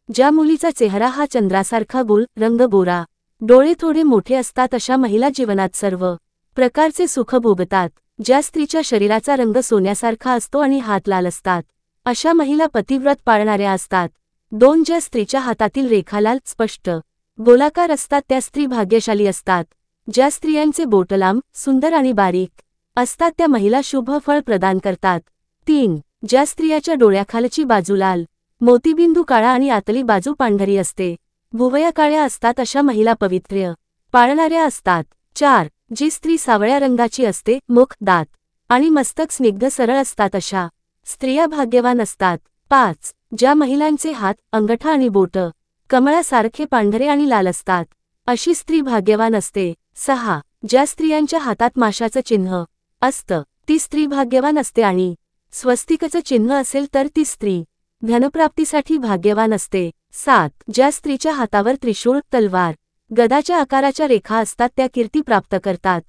ज्या मुलीचा चेहरा हा चंद्रासारखा गोल, रंग गोरा, डोळे थोडे मोठे असतात अशा महिला जीवनात सर्व प्रकारचे सुख भोगतात. ज्या स्त्रीच्या शरीराचा रंग सोन्यासारखा असतो आणि हात लाल असतात अशा महिला पतिव्रत पाळणाऱ्या असतात. 2. ज्या स्त्रीच्या हातातील रेखा लाल, स्पष्ट, गोलाकार असतात त्या स्त्री भाग्यशाली असतात. ज्या स्त्रियांचे बोट लांब, सुंदर आणि बारीक असतात त्या महिला शुभ फळ प्रदान करतात. 3. ज्या स्त्रियाच्या डोळ्याखालची बाजू लाल, मोतीबिंदू काळा आणि आतली बाजू पांढरी असते, भुवया काळ्या असतात अशा महिला पवित्र्य पाळणाऱ्या असतात. 4. जी स्त्री सावळ्या रंगाची असते, मुख, दात आणि मस्तक स्निग्ध सरळ असतात अशा स्त्रिया भाग्यवान असतात. 5. ज्या महिलांचे हात, अंगठा आणि बोट कमळासारखे पांढरे आणि लाल असतात अशी स्त्री भाग्यवान असते. 6. ज्या स्त्रियांच्या हातात माशाचं चिन्ह असतं ती स्त्री भाग्यवान असते आणि स्वस्तिकचं चिन्ह असेल तर ती स्त्री धनप्राप्तीसाठी भाग्यवान असते. 7. ज्या स्त्रीच्या हातावर त्रिशूळ, तलवार, गदाच्या आकाराच्या रेखा असतात त्या कीर्ती प्राप्त करतात.